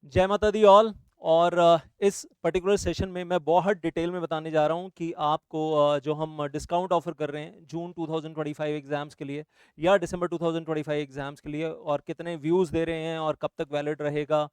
जय माता the all. और इस पर्टिकुलर सेशन में मैं बहुत डिटेल में बताने जा रहा हूँ कि आपको जो हम डिस्काउंट ऑफर कर रहे हैं जून 2025 एग्जाम्स के लिए या दिसंबर 2025 एग्जाम्स के लिए, और कितने व्यूज़ दे रहे हैं और कब तक वैलिड रहेगा,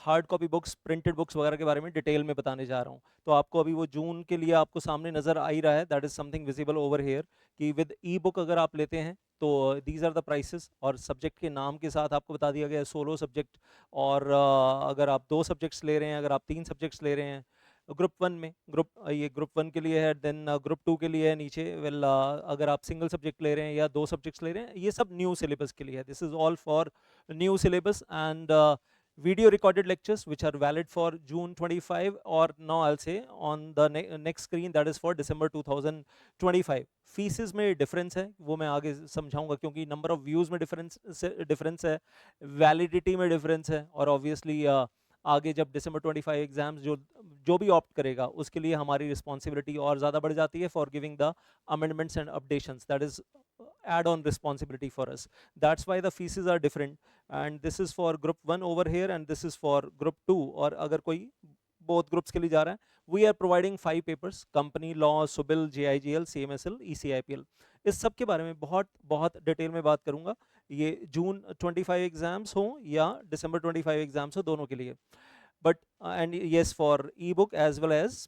hard copy books, printed books वगैरह के बारे में डिटेल में बताने जा रहा हूँ। तो आपको अभी वो जून के लिए आपको सामने नज़र आ ही रहा है, that is something visible over here, कि विद ई बुक अगर आप लेते हैं तो दीज आर द प्राइसेस, और सब्जेक्ट के नाम के साथ आपको बता दिया गया है सोलो सब्जेक्ट। और अगर आप 2 सब्जेक्ट्स ले रहे हैं, अगर आप 3 सब्जेक्ट्स ले रहे हैं ग्रुप 1 में, ये ग्रुप 1 के लिए है, देन ग्रुप 2 के लिए है नीचे। वेल अगर आप सिंगल सब्जेक्ट ले रहे हैं या 2 सब्जेक्ट्स ले रहे हैं, ये सब न्यू सिलेबस के लिए है। This is all for new syllabus and video recorded lectures which are valid for June 25, or now I'll say on the next screen that is for December 2025। Faeces में difference है, वो मैं आगे समझाऊंगा, क्योंकि नंबर ऑफ व्यूज में difference है, validity में डिफरेंस है, और ऑब्वियसली आगे जब December 25 एग्जाम्स जो जो भी ऑप्ट करेगा उसके लिए हमारी रिस्पॉन्सिबिलिटी और ज़्यादा बढ़ जाती है for giving the amendments and updations, that is add on responsibility for us। That's why the fees are different, and this is for group 1 over here and this is for group 2। और अगर कोई both groups के लिए जा रहा है, we are providing 5 papers: company law, CIBIL, JIGL, CMSL, ECIPL। इस सब के बारे में बहुत बहुत डिटेल में बात करूंगा, ये जून 25 एग्जाम्स हो या दिसंबर 25 एग्जाम्स हो, दोनों के लिए। But and yes for ebook as well as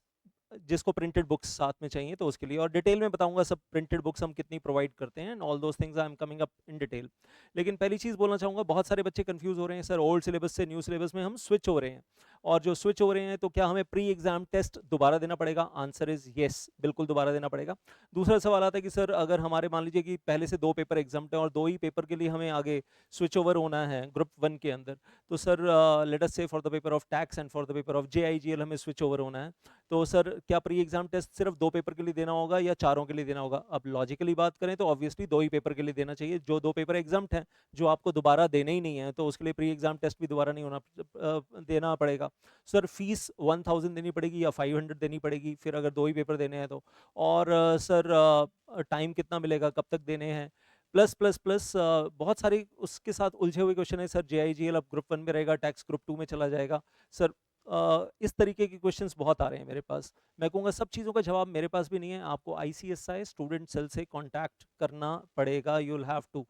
जिसको प्रिंटेड बुक्स साथ में चाहिए तो उसके लिए, और डिटेल में बताऊंगा सब प्रिंटेड बुक्स हम कितनी प्रोवाइड करते हैं, and all those things I am coming up in detail. लेकिन पहली चीज़ बोलना चाहूँगा, बहुत सारे बच्चे कंफ्यूज हो रहे हैं, सर ओल्ड सिलेबस से न्यू सिलेबस में हम स्विच हो रहे हैं, और जो स्विच हो रहे हैं तो क्या हमें प्री एग्जाम टेस्ट दोबारा देना पड़ेगा? आंसर इज येस, बिल्कुल दोबारा देना पड़ेगा। दूसरा सवाल आता है कि सर अगर हमारे मान लीजिए कि पहले से 2 पेपर एग्जाम है और 2 ही पेपर के लिए हमें आगे स्विच ओवर होना है ग्रुप 1 के अंदर, तो सर लेट अस से for the paper of tax and for the paper of JIGL हमें स्विच ओवर होना है, तो सर क्या प्री एग्जाम टेस्ट सिर्फ 2 पेपर के लिए देना होगा या चारों के लिए देना होगा? अब लॉजिकली बात करें तो ऑब्वियसली 2 ही पेपर के लिए देना चाहिए, जो 2 पेपर एग्जाम हैं, जो आपको दोबारा देने ही नहीं है, तो उसके लिए प्री एग्जाम टेस्ट भी दोबारा नहीं होना देना पड़ेगा। सर फीस 1000 देनी पड़ेगी या 500 देनी पड़ेगी फिर अगर 2 ही पेपर देने हैं तो? और सर टाइम कितना मिलेगा, कब तक देने हैं? प्लस प्लस प्लस बहुत सारे उसके साथ उलझे हुए क्वेश्चन है। सर JIGL अब ग्रुप 1 में रहेगा, टैक्स ग्रुप 2 में चला जाएगा। सर इस तरीके के क्वेश्चंस बहुत आ रहे हैं मेरे पास। मैं कहूँगा सब चीज़ों का जवाब मेरे पास भी नहीं है, आपको ICSI स्टूडेंट सेल से कांटेक्ट करना पड़ेगा, यू विल हैव टू।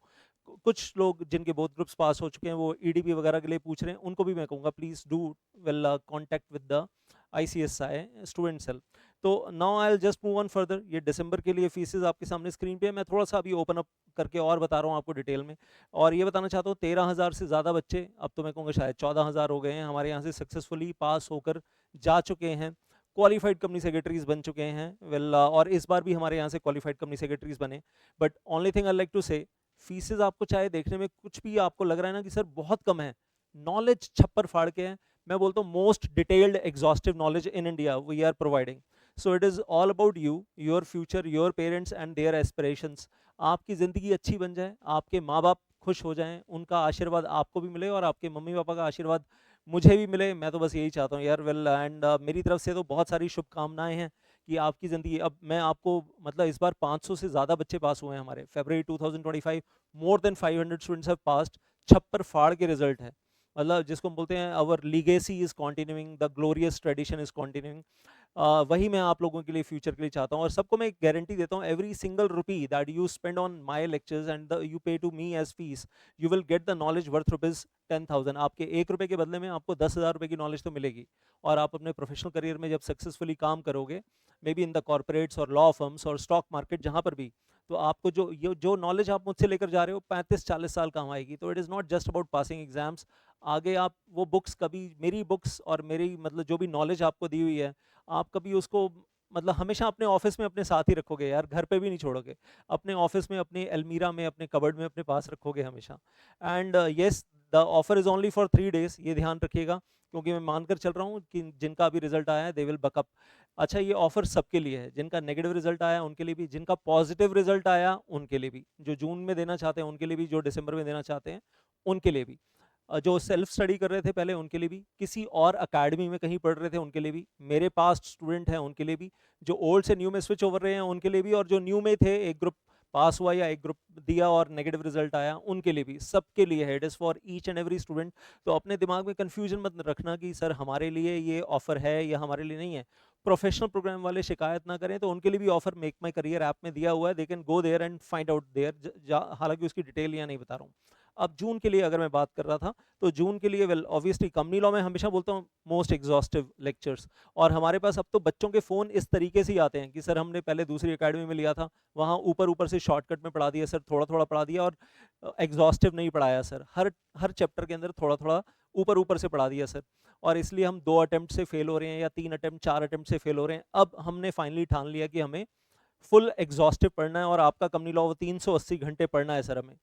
कुछ लोग जिनके बोथ ग्रुप्स पास हो चुके हैं वो EDP वगैरह के लिए पूछ रहे हैं, उनको भी मैं कहूँगा please do well contact with the ICSI student cell. तो now I will just move on further. ये दिसंबर के लिए फीसेस आपके सामने स्क्रीन पे है, मैं थोड़ा सा अभी ओपन अप करके और बता रहा हूँ आपको डिटेल में। और ये बताना चाहता हूँ 13,000 से ज़्यादा बच्चे, अब तो मैं कहूँगा शायद 14,000 हो गए हैं, हमारे यहाँ से सक्सेसफुली पास होकर जा चुके हैं, क्वालिफाइड कंपनी सेक्रेटरीज बन चुके हैं। वेल और इस बार भी हमारे यहाँ से क्वालिफाइड कंपनी सेक्रेटरीज बने। But only thing I like to say, fees आपको चाहे देखने में कुछ भी आपको लग रहा है ना कि सर बहुत कम है, नॉलेज छप्पर फाड़ के है, मैं बोलता हूँ most detailed exhaustive knowledge in India we are providing. So it is all about you, your future, your parents and their aspirations. आपकी ज़िंदगी अच्छी बन जाए, आपके माँ बाप खुश हो जाएं, उनका आशीर्वाद आपको भी मिले और आपके मम्मी पापा का आशीर्वाद मुझे भी मिले, मैं तो बस यही चाहता हूँ यार। वेल एंड मेरी तरफ से तो बहुत सारी शुभकामनाएं हैं कि आपकी ज़िंदगी, अब मैं आपको मतलब इस बार 500 से ज़्यादा बच्चे पास हुए हैं हमारे फरवरी 2025, more than 500 students have passed. छप्पर फाड़ के रिजल्ट है, मतलब जिसको हम बोलते हैं our legacy is continuing, the glorious tradition is continuing. वही मैं आप लोगों के लिए फ्यूचर के लिए चाहता हूँ, और सबको मैं एक गारंटी देता हूँ, every single rupee that you spend on my lectures and you pay to me as fees, you will get the knowledge worth rupees 10,000। आपके 1 रुपए के बदले में आपको 10,000 रुपए की नॉलेज तो मिलेगी। और आप अपने प्रोफेशनल करियर में जब सक्सेसफुली काम करोगे, may be in the corporates और लॉ फर्म्स और स्टॉक मार्केट जहाँ पर भी, तो आपको जो नॉलेज आप मुझसे लेकर जा रहे हो 35-40 साल काम आएगी। तो it is not just about passing exams. आगे आप वो बुक्स कभी, मेरी बुक्स और मेरी मतलब जो भी नॉलेज आपको दी हुई है, आप कभी उसको मतलब हमेशा अपने ऑफिस में अपने साथ ही रखोगे यार, घर पे भी नहीं छोड़ोगे, अपने ऑफिस में, अपनी अलमीरा में, अपने कबर्ड में अपने पास रखोगे हमेशा। And yes, the offer is only for 3 days, ये ध्यान रखिएगा, क्योंकि मैं मानकर चल रहा हूँ कि जिनका अभी रिजल्ट आया है दे विल बकअप। अच्छा, ये ऑफर सबके लिए है, जिनका नेगेटिव रिजल्ट आया उनके लिए भी, जिनका पॉजिटिव रिजल्ट आया उनके लिए भी, जो जून में देना चाहते हैं उनके लिए भी, जो दिसंबर में देना चाहते हैं उनके लिए भी, जो सेल्फ स्टडी कर रहे थे पहले उनके लिए भी, किसी और अकेडमी में कहीं पढ़ रहे थे उनके लिए भी, मेरे पास्ट स्टूडेंट हैं उनके लिए भी, जो ओल्ड से न्यू में स्विच ओवर रहे हैं उनके लिए भी, और जो न्यू में थे एक ग्रुप पास हुआ या एक ग्रुप दिया और नेगेटिव रिजल्ट आया, उनके लिए भी, सबके लिए है, it is for each and every student. तो अपने दिमाग में कन्फ्यूजन मत रखना कि सर हमारे लिए ये ऑफर है या हमारे लिए नहीं है। प्रोफेशनल प्रोग्राम वाले शिकायत ना करें, तो उनके लिए भी offer make my career app में दिया हुआ है, they can go there and find out there, हालांकि उसकी डिटेल यहाँ नहीं बता रहा हूँ। अब जून के लिए अगर मैं बात कर रहा था, तो जून के लिए वेल ऑब्वियसली कंपनी लॉ में हमेशा बोलता हूँ मोस्ट एग्जॉस्टिव लेक्चर्स। और हमारे पास अब तो बच्चों के फ़ोन इस तरीके से ही आते हैं कि सर हमने पहले दूसरी एकेडमी में लिया था, वहाँ ऊपर ऊपर से शॉर्टकट में पढ़ा दिया सर, थोड़ा थोड़ा पढ़ा दिया, और एग्जॉस्टिव नहीं पढ़ाया सर, हर हर चैप्टर के अंदर थोड़ा थोड़ा ऊपर ऊपर से पढ़ा दिया सर। और इसलिए हम 2 अटेम्प्ट से फेल हो रहे हैं या 3 अटेम्प्ट 4 अटेम्प्ट से फेल हो रहे हैं। अब हमने फाइनली ठान लिया कि हमें फुल एग्जॉस्टिव पढ़ना है, और आपका कंपनी लॉ 380 घंटे पढ़ना है सर हमें,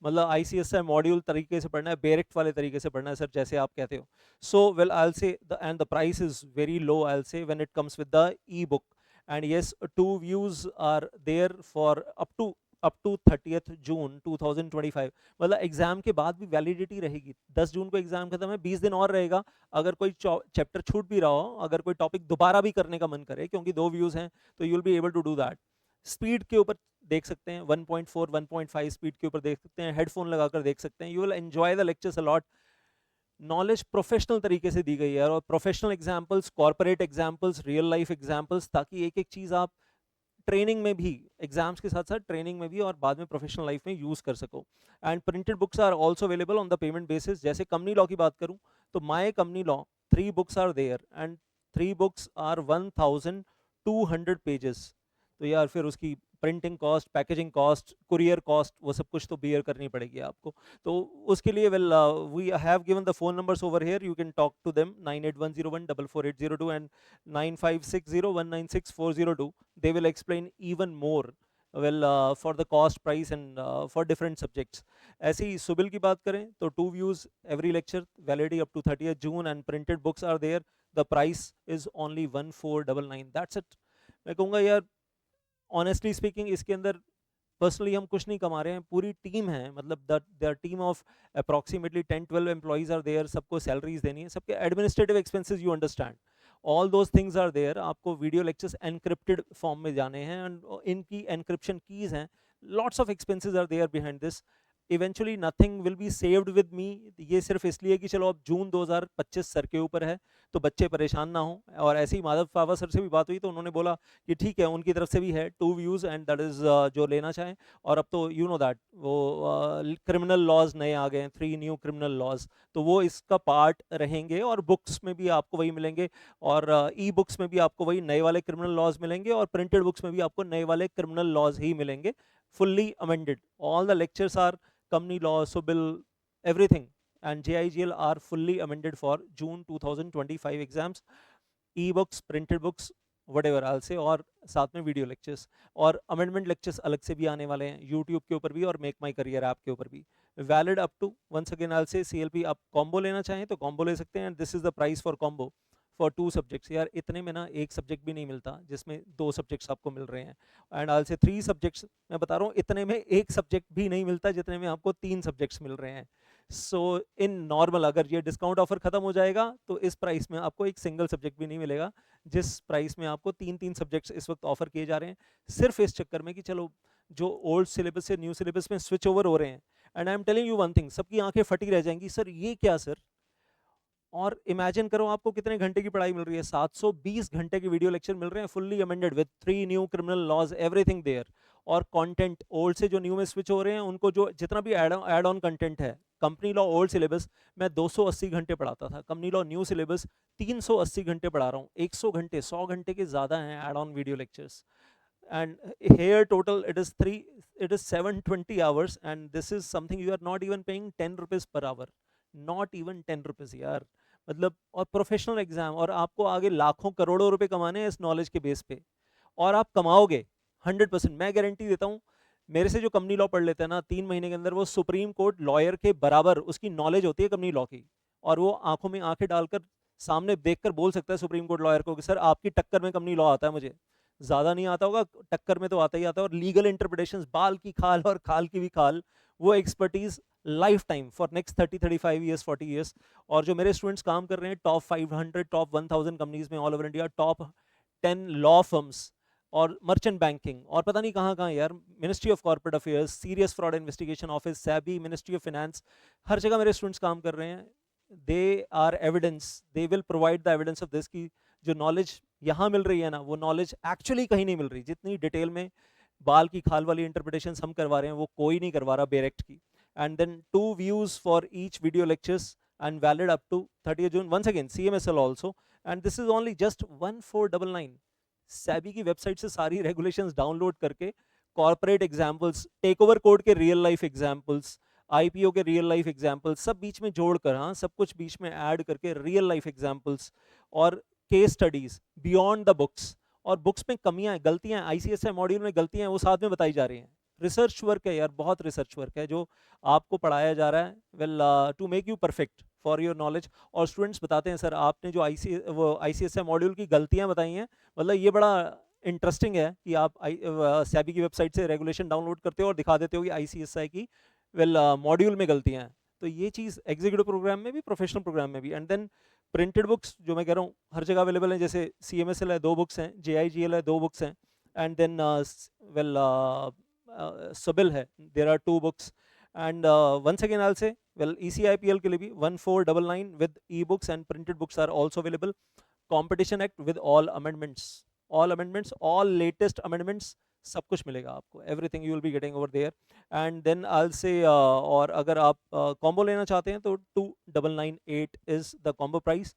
मतलब आईसीएसआई मॉड्यूल तरीके से पढ़ना है, बेरेक्ट वाले तरीके से पढ़ना है सर, जैसे आप कहते हो। So well I will say and the price is very low, I will say, when it comes with the ebook. And yes, 2 views are there for up to 30th June 2025। मतलब exam के बाद भी validity रहेगी, 10 जून को exam खत्म है, 20 दिन और रहेगा। अगर कोई चैप्टर छूट भी रहा हो, अगर कोई टॉपिक दोबारा भी करने का मन करे, क्योंकि 2 व्यूज हैं, तो you will be able to do that. Speed के ऊपर देख सकते हैं, 1.4 1.5 स्पीड के ऊपर देख सकते हैं, हेडफोन लगाकर देख सकते हैं, you will enjoy the lectures a lot. Knowledge professional तरीके से दी गई है, और professional examples, corporate examples, real life examples, ताकि एक एक चीज आप ट्रेनिंग में भी, एग्जाम्स के साथ साथ ट्रेनिंग में भी और बाद में प्रोफेशनल लाइफ में यूज कर सको। And printed books are also available on the payment basis. जैसे कंपनी लॉ की बात करूं, तो my company law 3 books are there, and 3 books are 1200 pages. तो यार फिर उसकी printing cost, packaging cost, courier cost, वो सब कुछ तो बियर करनी पड़ेगी आपको। तो उसके लिए well we have given the phone numbers over here, you can talk to them, 9810144802 and 9560196402। they will explain even more well for the cost price and for different subjects। ऐसे ही सुबिल की बात करें, तो 2 views every lecture, validity up to 30th June, and printed books are there, the price is only 1499, that's it। मैं कहूँगा यार, honestly speaking, इसके अंदर पर्सनली हम कुछ नहीं कमा रहे हैं, पूरी टीम है, मतलब the team of approximately 10-12 employees are there, सबको सैलरीज देनी है, सबके administrative expenses, you understand, all those things are there. आपको वीडियो लेक्चर्स एनक्रिप्टेड फॉर्म में जाने हैं, एंड इनकी एनक्रिप्शन कीज हैं, lots of expenses are there behind this. Eventually nothing will be saved with me, ये सिर्फ इसलिए कि चलो अब जून 2025 सर के ऊपर है, तो बच्चे परेशान ना हो। और ऐसे ही माधव पावा सर से भी बात हुई, तो उन्होंने बोला कि ठीक है, उनकी तरफ से भी है 2 व्यूज़, एंड दैट इज़ जो लेना चाहें। और अब तो यू नो दैट वो क्रिमिनल लॉज नए आ गए हैं, 3 न्यू क्रिमिनल लॉज, तो वो इसका पार्ट रहेंगे, और बुक्स में भी आपको वही मिलेंगे, और ई बुक्स में भी आपको वही नए वाले क्रिमिनल लॉज मिलेंगे, और प्रिंटेड बुक्स में भी आपको नए वाले क्रिमिनल लॉज ही मिलेंगे, fully amended. All the lectures are company law, civil, everything, and JIGL are fully amended for June 2025 exams, e-books, printed books, whatever I'll say, और साथ में वीडियो लेक्चर्स और अमेंडमेंट लेक्चर्स अलग से भी आने वाले हैं, यूट्यूब के ऊपर भी और मेक माई करियर ऐप के ऊपर भी, valid up to, once again I will say, CLP। आप कॉम्बो लेना चाहें तो कॉम्बो ले सकते हैं, and this is the price for combo for 2 subjects. यार इतने में ना एक सब्जेक्ट भी नहीं मिलता जिसमें 2 सब्जेक्ट्स आपको मिल रहे हैं, एंड आई विल से 3 सब्जेक्ट्स, मैं बता रहा हूँ इतने में एक सब्जेक्ट भी नहीं मिलता जितने में आपको 3 सब्जेक्ट्स मिल रहे हैं। सो इन नॉर्मल, अगर ये डिस्काउंट ऑफर खत्म हो जाएगा, तो इस प्राइस में आपको एक सिंगल सब्जेक्ट भी नहीं मिलेगा, जिस प्राइस में आपको 3-3 सब्जेक्ट्स इस वक्त ऑफर किए जा रहे हैं, सिर्फ इस चक्कर में कि चलो जो ओल्ड सिलेबस से न्यू सिलेबस में स्विच ओवर हो रहे हैं। And I am telling you one thing, सबकी आंखें फटी रह जाएंगी, सर ये क्या सर। और इमेजिन करो आपको कितने घंटे की पढ़ाई मिल रही है, 720 घंटे के वीडियो लेक्चर मिल रहे हैं, fully amended with 3 new criminal laws, everything there. और कंटेंट ओल्ड से जो न्यू में स्विच हो रहे हैं, उनको जो जितना भी ऐड ऑन कंटेंट है, कंपनी लॉ ओल्ड सिलेबस मैं 280 घंटे पढ़ाता था, कंपनी लॉ न्यू सिलेबस 380 घंटे पढ़ा रहा हूँ, 100 घंटे, 100 घंटे के ज़्यादा हैं add on video lectures. And here total it is 720 hours, and this is something you are not even paying 10 rupees per hour, not even 10 rupees यार, मतलब। और प्रोफेशनल एग्जाम, और आपको आगे लाखों करोड़ों रुपए कमाने हैं इस नॉलेज के बेस पे, और आप कमाओगे 100%, मैं गारंटी देता हूँ। मेरे से जो कंपनी लॉ पढ़ लेते हैं ना 3 महीने के अंदर, वो सुप्रीम कोर्ट लॉयर के बराबर उसकी नॉलेज होती है कंपनी लॉ की, और वो आंखों में आंखें डालकर सामने देखकर बोल सकता है सुप्रीम कोर्ट लॉयर को कि सर आपकी टक्कर में कंपनी लॉ आता है, मुझे ज्यादा नहीं आता होगा, टक्कर में तो आता ही आता है। और लीगल इंटरप्रिटेशंस, बाल की खाल और खाल की भी खाल, वो expertise life time for next 30-35 years, 40 years. और जो मेरे स्टूडेंट्स काम कर रहे हैं टॉप 500, टॉप 1000 कंपनीज में all over India, top 10 law firms, और मर्चेंट बैंकिंग और पता नहीं कहाँ यार, ministry of corporate affairs, serious fraud investigation office, SEBI, ministry of finance, हर जगह मेरे स्टूडेंट्स काम कर रहे हैं। They are evidence, they will provide the evidence of this कि जो नॉलेज यहाँ मिल रही है ना, वो नॉलेज एक्चुअली कहीं नहीं मिल रही। जितनी डिटेल में बाल की खाल वाली इंटरप्रिटेशन हम करवा रहे हैं वो कोई नहीं करवा रहा बेरेक्ट की। And then 2 views for each video lectures and valid up to 30th June. Once again, CMSL also, and this is only just 1499. SEBI की वेबसाइट से सारी रेगुलेशंस डाउनलोड करके corporate examples, takeover code के रियल लाइफ एग्जांपल्स, आईपीओ के real life examples सब बीच में जोड़कर, हाँ सब कुछ बीच में ऐड करके रियल लाइफ एग्जांपल्स और case studies beyond the books. और बुक्स में कमियां, गलतियां, आईसीएसआई मॉड्यूल में गलतियां वो साथ में बताई जा रही हैं। रिसर्च वर्क है यार, बहुत रिसर्च वर्क है जो आपको पढ़ाया जा रहा है, well to make you perfect for your knowledge. और स्टूडेंट्स बताते हैं सर आपने जो आईसीएसआई मॉड्यूल की गलतियां बताई हैं, मतलब ये बड़ा इंटरेस्टिंग है कि आप सैबी की वेबसाइट से रेगुलेशन डाउनलोड करते हो और दिखा देते हो कि आईसीएसआई की मॉड्यूल में गलतियां हैं। तो ये चीज़ एग्जीक्यूटिव प्रोग्राम में भी, प्रोफेशनल प्रोग्राम में भी। एंड देन प्रिंटेड बुक्स जो मैं कह रहा हूँ हर जगह अवेलेबल है, जैसे CMSL है 2 बुक्स हैं, JIGL है 2 बुक्स हैं, एंड देन Subil है, there are 2 books, and once again I'll say, well, ECIPL के लिए भी 1499 with e-books and printed books are also available. Competition Act with all amendments, all latest amendments, सब कुछ मिलेगा आपको, everything you will be getting over there. And then I'll say और अगर आप combo लेना चाहते हैं तो 2998 is the combo price.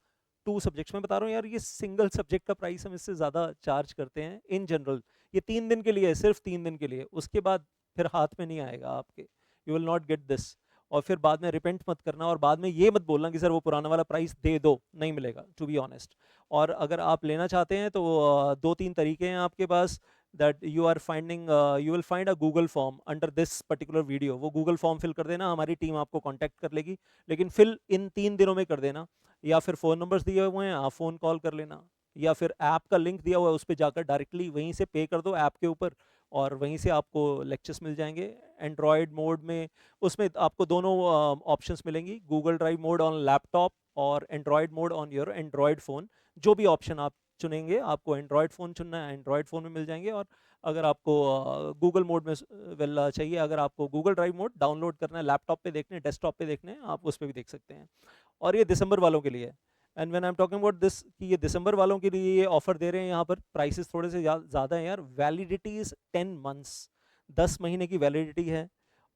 2 subjects में बता रहा हूँ यार, ये सिंगल सब्जेक्ट का प्राइस हम इससे ज़्यादा चार्ज करते हैं इन जनरल। ये 3 दिन के लिए है, सिर्फ 3 दिन के लिए, उसके बाद फिर हाथ में नहीं आएगा आपके, you will not get this. और फिर बाद में रिपेंट मत करना और बाद में ये मत बोलना कि सर वो पुराना वाला प्राइस दे दो, नहीं मिलेगा, टू बी ऑनेस्ट। और अगर आप लेना चाहते हैं तो 2-3 तरीके हैं आपके पास, that you are finding you will find a Google form under this particular video. वो Google form फिल कर देना, हमारी टीम आपको कांटेक्ट कर लेगी, लेकिन फिल इन 3 दिनों में कर देना। या फिर फ़ोन नंबर्स दिए हुए हैं, आप फ़ोन कॉल कर लेना, या फिर ऐप का लिंक दिया हुआ है उस पर जाकर डायरेक्टली वहीं से पे कर दो ऐप के ऊपर, और वहीं से आपको लेक्चर्स मिल जाएंगे एंड्रॉयड मोड में। उसमें आपको दोनों ऑप्शंस मिलेंगी, Google drive mode on laptop और android mode on your android phone. जो भी ऑप्शन आप चुनेंगे, आपको एंड्रॉयड फ़ोन चुनना है, एंड्रॉयड फ़ोन में मिल जाएंगे। और अगर आपको गूगल मोड में वेल चाहिए, अगर आपको गूगल ड्राइव मोड डाउनलोड करना है, लैपटॉप पे देखने, डेस्कटॉप पे देखने, आप उस पर भी देख सकते हैं। और ये दिसंबर वालों के लिए है। And when I am talking about this कि ये दिसंबर वालों के लिए ये ऑफर दे रहे हैं, यहाँ पर प्राइसेस थोड़े से ज़्यादा हैं यार। वैलिडिटी इज़ 10 मंथ्स, 10 महीने की वैलिडिटी है।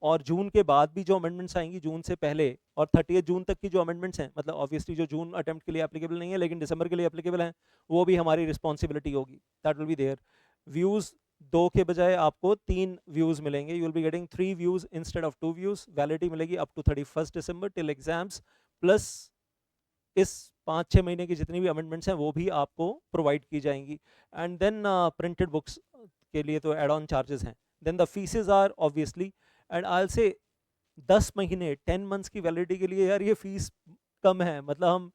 और जून के बाद भी जो अमेंडमेंट्स आएंगी, जून से पहले और 30 जून तक की जो अमेंडमेंट्स हैं, मतलब ऑब्वियसली जो जून अटेम्प्ट के लिए एप्लीकेबल नहीं है लेकिन दिसंबर के लिए एप्लीकेबल हैं, वो भी हमारी रिस्पॉन्सिबिलिटी होगी, that will be there. Views 2 के बजाय आपको 3 व्यूज़ मिलेंगे, you will be getting 3 views instead of 2 views. Validity मिलेगी up to 31 December till exams, plus इस 5-6 महीने की जितनी भी अमेंडमेंट्स हैं वो भी आपको प्रोवाइड की जाएंगी। एंड देन प्रिंटेड बुक्स के लिए तो एड ऑन चार्जेस हैं। Then the fees are obviously, and I will say 10 महीने 10 मंथ्स की वैलिडिटी के लिए यार ये फीस कम है। मतलब हम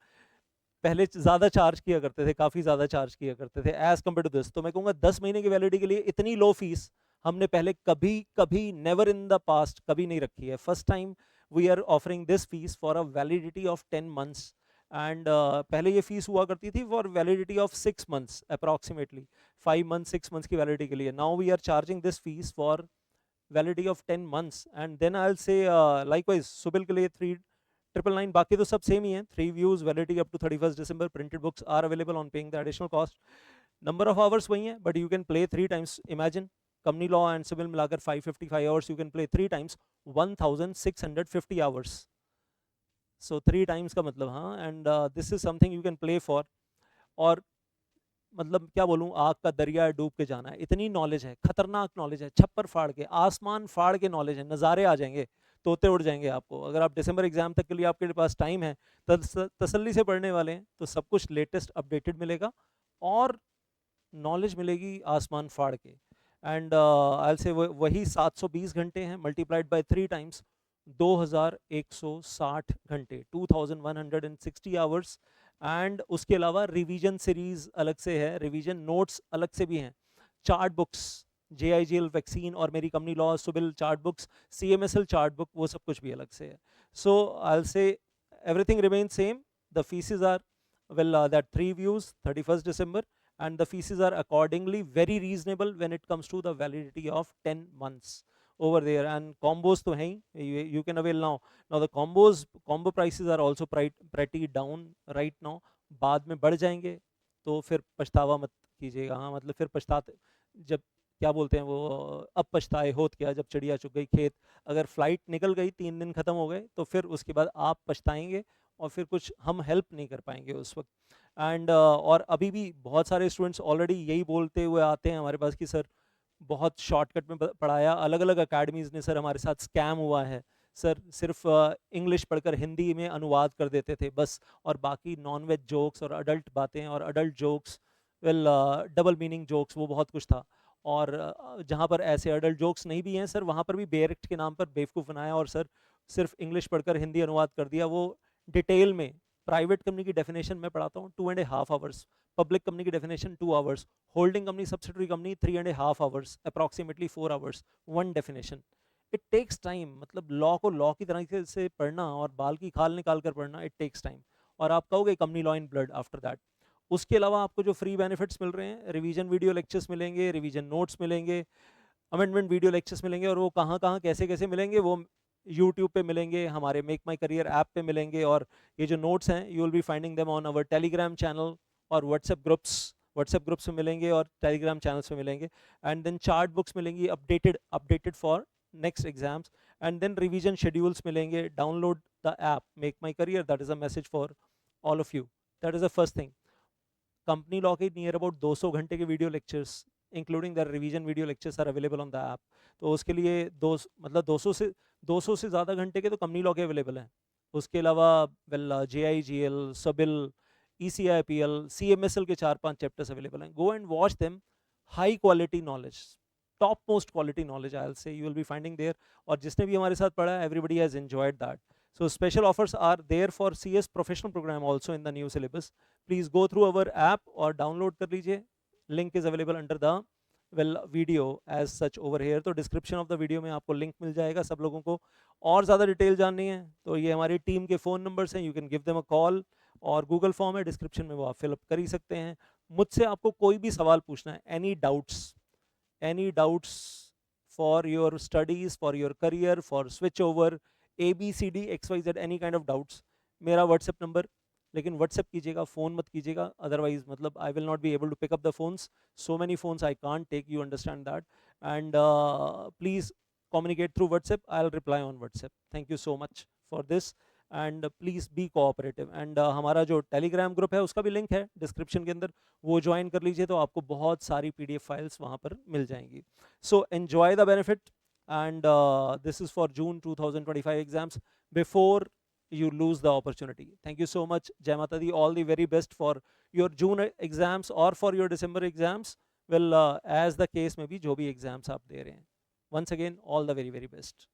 पहले ज़्यादा चार्ज किया करते थे, काफ़ी ज़्यादा चार्ज किया करते थे एज कम्पेयर टू दिस। तो मैं कहूँगा 10 महीने की वैलिडिटी के लिए इतनी लो फीस हमने पहले कभी नेवर इन द पास्ट कभी नहीं रखी है। First time we are offering this fees for a validity of 10 months. And पहले ये फीस हुआ करती थी for validity of 6 months, approximately 5 months 6 months की वैलिडिटी के लिए। Now we are charging this fees for validity of 10 months. And then I will say likewise सुबिल के लिए 3,999, बाकी तो सब सेम ही है। 3 views, validity up to 31 December, printed books are available on paying the additional cost. Number of hours वही है, but you can play 3 times. Imagine company law and civil मिलाकर 555 hours, you can play 3 times 1650 hours. So 3 times का मतलब, हाँ, and this is something you can play for. और मतलब क्या बोलूं, आग का दरिया डूब के जाना है, इतनी नॉलेज है, खतरनाक नॉलेज है, छप्पर फाड़ के, आसमान फाड़ के नॉलेज है, नज़ारे आ जाएंगे, तोते उड़ जाएंगे आपको। अगर आप दिसंबर एग्जाम तक के लिए आपके पास टाइम है, तसल्ली से पढ़ने वाले हैं, तो सब कुछ लेटेस्ट अपडेटेड मिलेगा और नॉलेज मिलेगी आसमान फाड़ के। एंड आई से वही 720 घंटे हैं मल्टीप्लाइड बाय 3 टाइम्स, 2160 घंटे, 2160 आवर्स। एंड उसके अलावा रिवीजन सीरीज अलग से है, रिवीजन नोट्स अलग से भी हैं, चार्ट बुक्स, JIGL वैक्सीन और मेरी कंपनी लॉ, सुबिल chart books, CMSL chart book, वो सब कुछ भी अलग से है। So I will say everything remains same, the fees are well that 3 views 31st December, and the fees are accordingly very reasonable when it comes to the validity of 10 months over there. And combos to hain, you can avail now. Now the combo prices are also pretty down right now. बाद में बढ़ जाएंगे तो फिर पछतावा मत कीजिएगा। हाँ, मतलब फिर पछताते, जब क्या बोलते हैं वो, अब पछताए होत क्या, जब चिड़िया चुग गई खेत। अगर फ्लाइट निकल गई, 3 दिन खत्म हो गए, तो फिर उसके बाद आप पछताएंगे और फिर कुछ हम हेल्प नहीं कर पाएंगे उस वक्त। एंड और अभी भी बहुत सारे स्टूडेंट्स ऑलरेडी यही बोलते हुए आते हैं हमारे पास कि सर बहुत शॉर्टकट में पढ़ाया, अलग अलग अकेडमीज़ ने सर हमारे साथ स्कैम हुआ है सर, सिर्फ इंग्लिश पढ़कर हिंदी में अनुवाद कर देते थे बस, और बाकी नॉन वेज जोक्स और अडल्ट बातें और adult jokes, well double meaning jokes, वो बहुत कुछ था। और जहाँ पर ऐसे अडल्ट जोक्स नहीं भी हैं सर, वहाँ पर भी बेरेक्ट के नाम पर बेवकूफ़ बनाया और सर सिर्फ इंग्लिश पढ़कर हिंदी अनुवाद कर दिया। वो डिटेल में प्राइवेट कंपनी की डेफिनेशन मैं पढ़ाता हूँ 2.5 आवर्स, पब्लिक कंपनी की definition 2 hours, holding company subsidiary company 3.5 hours, approximately 4 hours, one definition. It takes time, मतलब लॉ को लॉ की तरह से पढ़ना और बाल की खाल निकाल कर पढ़ना, इट टेक्स टाइम। और आप कहोगे company law in blood after that. उसके अलावा आपको जो फ्री बेनिफिट्स मिल रहे हैं, रिवीजन वीडियो लेक्चर्स मिलेंगे, रिवीजन नोट्स मिलेंगे, अमेंडमेंट वीडियो लेक्चर्स मिलेंगे, और वो कहाँ कहाँ कैसे कैसे मिलेंगे, वो यूट्यूब पे मिलेंगे, हमारे मेक माई करियर ऐप पे मिलेंगे, और ये जो नोट्स हैं you will be finding them on our Telegram channel और व्हाट्सएप ग्रुप्स में मिलेंगे और टेलीग्राम चैनल्स में मिलेंगे। एंड देन चार्ट बुक्स मिलेंगी updated for next exams, and then revision schedules मिलेंगे। Download the app make my career, that is a message for all of you, that is the first thing. Company law के near about 200 घंटे के video lectures including the revision video lectures are available on the app. तो उसके लिए मतलब 200 से ज़्यादा घंटे के तो कंपनी लॉ के अवेलेबल हैं। उसके अलावा वेल JIGL, सबिल, ECIPL, CMSL के 4-5 चैप्टर्स अवेलेबल हैं। Go and watch them. High quality knowledge, top most quality knowledge I will से you will be finding there. और जिसने भी हमारे साथ पढ़ा है, everybody has enjoyed that. So special offers are there for CS professional program also in the new syllabus. Please go through our app और download कर लीजिए। Link is available under the video as such over here। तो description of the video में आपको link मिल जाएगा सब लोगों को। और ज़्यादा डिटेल जाननी है तो ये हमारी टीम के फ़ोन नंबर्स हैं, you can give them a call, और गूगल फॉर्म है डिस्क्रिप्शन में, वो आप फिलअप कर ही सकते हैं। मुझसे आपको कोई भी सवाल पूछना है, any doubts for your studies, for your career, for switch over, ABCD XYZ, any kind of doubts, मेरा व्हाट्सएप नंबर, लेकिन व्हाट्सएप कीजिएगा, फ़ोन मत कीजिएगा, अदरवाइज मतलब I will not be able to pick up the phones, so many phones I can't take, you understand that. And please communicate through WhatsApp, I'll reply on WhatsApp। Thank you so much for this and please be cooperative। and हमारा जो Telegram group है उसका भी link है description के अंदर, वो join कर लीजिए तो आपको बहुत सारी PDF फाइल्स वहाँ पर मिल जाएंगी। So enjoy the benefit and this is for June 2025 exams before you lose the opportunity। Thank you so much। Jai Mata Di, all the very best for your June exams or for your December exams, well as the case may be, जो भी exams आप दे रहे हैं। Once again, all the very best।